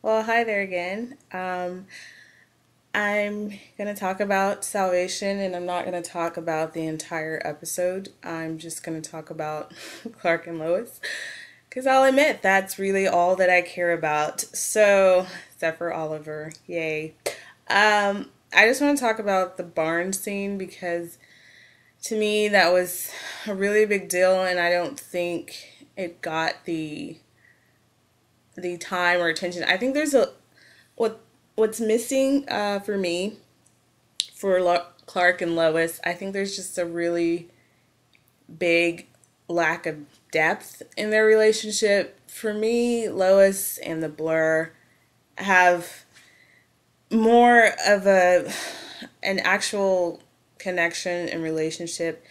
Well, hi there again. I'm going to talk about salvation, and I'm not going to talk about the entire episode. I'm just going to talk about Clark and Lois, because I'll admit that's really all that I care about. So, except for Oliver, yay. I just want to talk about the barn scene because to me that was a really big deal, and I don't think it got the time or attention. I think there's a what what's missing for me for Clark and Lois. I think there's just a really big lack of depth in their relationship. For me, Lois and the Blur have more of a an actual connection and relationship.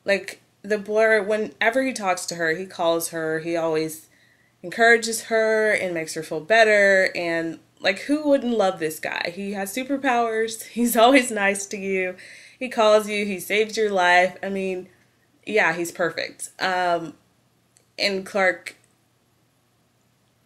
Like the Blur, whenever he talks to her, he calls her. He always encourages her and makes her feel better. And like, who wouldn't love this guy? He has superpowers. He's always nice to you. He calls you. He saves your life. I mean, yeah, he's perfect. And Clark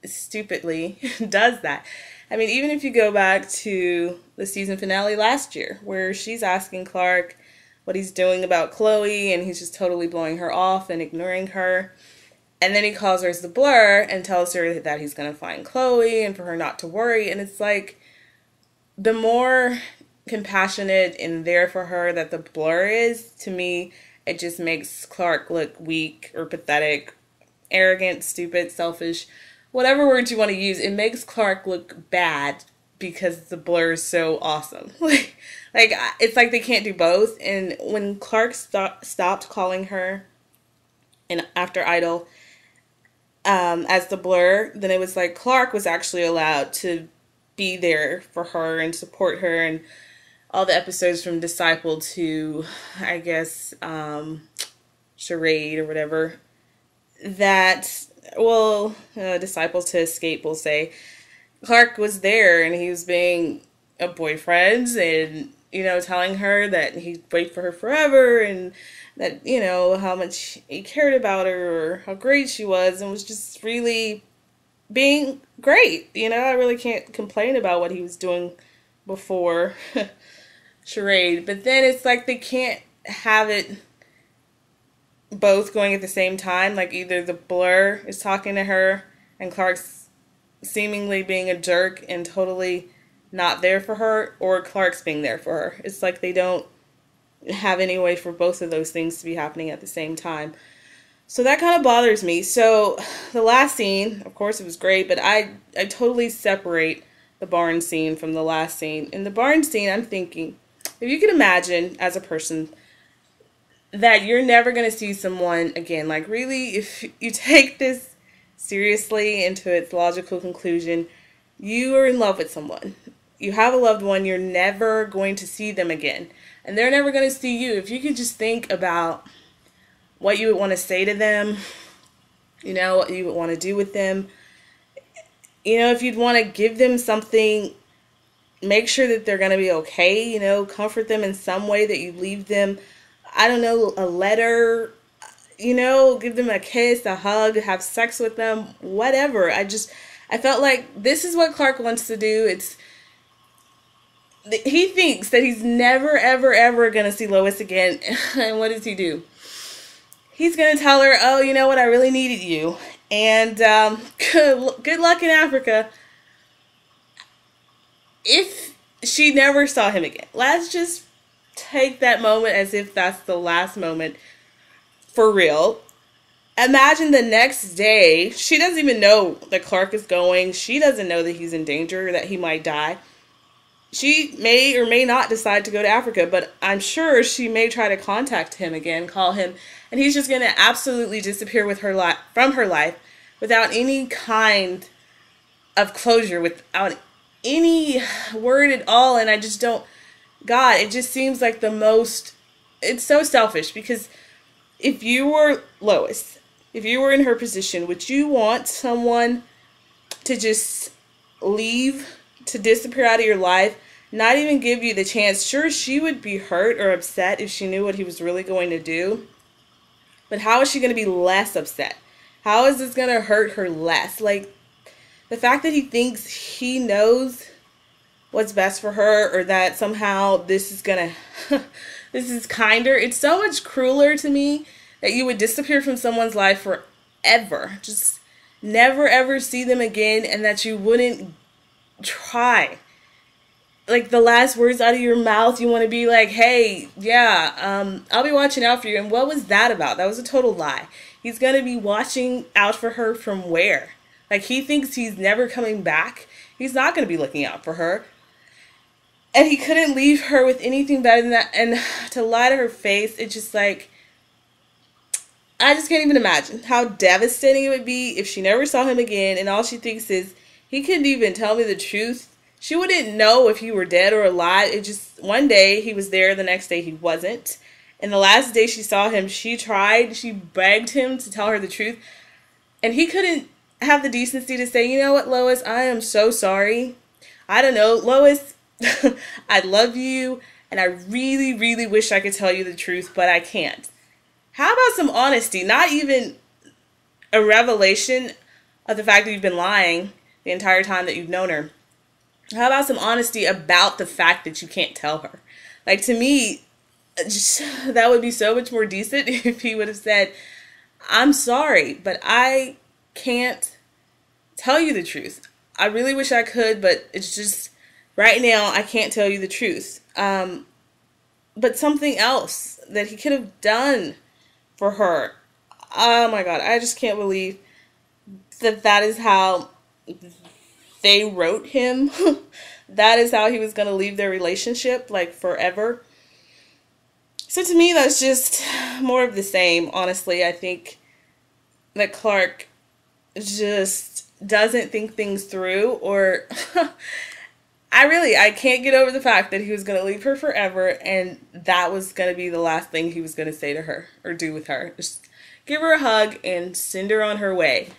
stupidly does that. I mean, even if you go back to the season finale last year, where she's asking Clark what he's doing about Chloe, and he's just totally blowing her off and ignoring her. And then he calls her as the Blur and tells her that he's going to find Chloe and for her not to worry. And it's like, the more compassionate and there for her that the Blur is, to me, it just makes Clark look weak or pathetic, arrogant, stupid, selfish, whatever words you want to use. It makes Clark look bad because the Blur is so awesome. Like it's like they can't do both. And when Clark stopped calling her and after Idol as the Blur, then it was like Clark was actually allowed to be there for her and support her, and all the episodes from Disciple to, I guess, Charade or whatever. That, well, Disciple to Escape, we'll say. Clark was there and he was being a boyfriend and, telling her that he'd wait for her forever and that, how much he cared about her or how great she was, and was just really being great. I really can't complain about what he was doing before Charade. But then it's like they can't have it both going at the same time. Like either the Blur is talking to her and Clark's seemingly being a jerk and totally not there for her, or Clark's being there for her. It's like they don't have any way for both of those things to be happening at the same time. So that kind of bothers me. So the last scene, of course, it was great, but I totally separate the barn scene from the last scene. In the barn scene, I'm thinking, if you can imagine as a person that you're never going to see someone again, like really, if you take this seriously into its logical conclusion, you are in love with someone. You have a loved one, you're never going to see them again. And they're never going to see you. If you could just think about what you would want to say to them, what you would want to do with them. If you'd want to give them something, make sure that they're going to be okay, comfort them in some way, that you leave them, I don't know, a letter, give them a kiss, a hug, have sex with them, whatever. I felt like this is what Clark wants to do. He thinks that he's never, ever, ever going to see Lois again. And what does he do? He's going to tell her, oh, you know what, I really needed you. And good luck in Africa. If she never saw him again. Let's just take that moment as if that's the last moment for real. Imagine the next day, she doesn't even know that Clark is going. She doesn't know that he's in danger, that he might die. She may or may not decide to go to Africa, but I'm sure she may try to contact him again, call him, and he's just going to absolutely disappear with from her life without any kind of closure, without any word at all. And I just don't, God, it just seems like it's so selfish, because if you were Lois, if you were in her position, would you want someone to just leave, to disappear out of your life, not even give you the chance? Sure, she would be hurt or upset if she knew what he was really going to do. But how is she going to be less upset? How is this going to hurt her less? Like, The fact that he thinks he knows what's best for her, or that somehow this is gonna this is kinder. It's so much crueler to me that you would disappear from someone's life forever, just never ever see them again, and that you wouldn't try. Like, the last words out of your mouth, you want to be like, hey, yeah, I'll be watching out for you. And what was that about? That was a total lie. He's going to be watching out for her from where? Like, he thinks he's never coming back. He's not going to be looking out for her. And he couldn't leave her with anything better than that. And to lie to her face, it's just like, I just can't even imagine how devastating it would be if she never saw him again and all she thinks is, he couldn't even tell me the truth. She wouldn't know if he were dead or alive. It just, one day he was there, the next day he wasn't. And the last day she saw him, she begged him to tell her the truth. And he couldn't have the decency to say, you know what, Lois, I am so sorry. I don't know, Lois, I love you, and I really, really wish I could tell you the truth, but I can't. How about some honesty? Not even a revelation of the fact that you've been lying the entire time that you've known her. How about some honesty about the fact that you can't tell her? Like, to me, just, that would be so much more decent if he would have said, I'm sorry, but I can't tell you the truth. I really wish I could, but it's just, right now, I can't tell you the truth. But something else that he could have done for her. Oh my God, I just can't believe that is how they wrote him. That is how he was going to leave their relationship, like, forever. So to me, that's just more of the same, honestly. I think that Clark just doesn't think things through, or I can't get over the fact that he was going to leave her forever, and that was going to be the last thing he was going to say to her or do with her. Just give her a hug and send her on her way.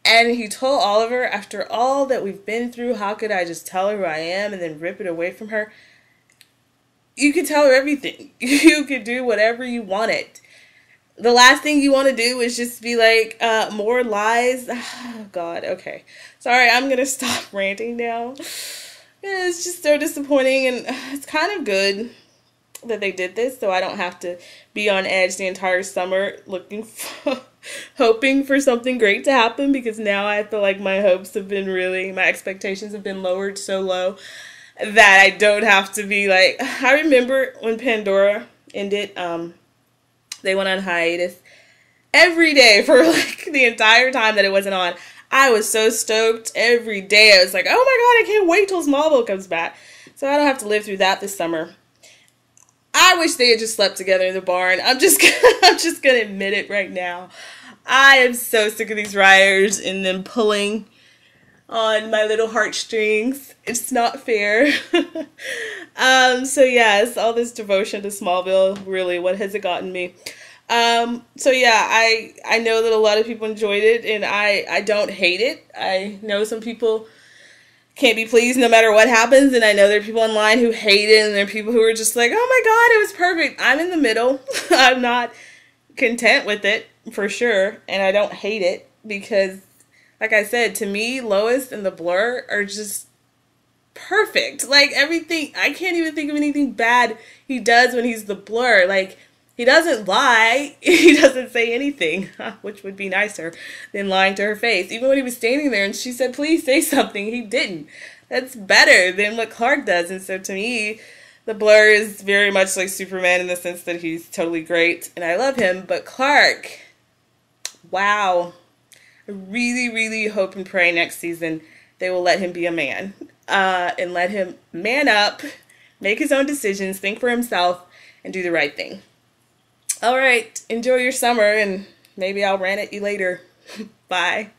And he told Oliver, after all that we've been through, how could I just tell her who I am and then rip it away from her? You could tell her everything. You could do whatever you wanted. The last thing you want to do is just be like, more lies. Oh, God, okay. Sorry, I'm going to stop ranting now. It's just so disappointing, and it's kind of good that they did this, so I don't have to be on edge the entire summer hoping for something great to happen, because now I feel like my expectations have been lowered so low that I don't have to be like, I remember when Pandora ended, they went on hiatus every day for like the entire time that it wasn't on. I was so stoked every day. I was like, oh my God, I can't wait till Smallville comes back. So I don't have to live through that this summer. I wish they had just slept together in the barn. I'm just gonna admit it right now. I am so sick of these writers and them pulling on my little heartstrings. It's not fair. So yes, all this devotion to Smallville, really, what has it gotten me? So yeah, I know that a lot of people enjoyed it, and I don't hate it. I know some people can't be pleased no matter what happens, and I know there are people online who hate it, and there are people who are just like, oh my God, it was perfect. I'm in the middle. I'm not content with it, for sure, and I don't hate it, because, like I said, to me, Lois and the Blur are just perfect. Like, everything, I can't even think of anything bad he does when he's the Blur. Like, he doesn't lie. He doesn't say anything, which would be nicer than lying to her face. Even when he was standing there and she said, please say something, he didn't. That's better than what Clark does. And so to me, the Blur is very much like Superman in the sense that he's totally great and I love him. But Clark, wow. I really, really hope and pray next season they will let him be a man. And let him man up, make his own decisions, think for himself, and do the right thing. All right, enjoy your summer, and maybe I'll rant at you later. Bye.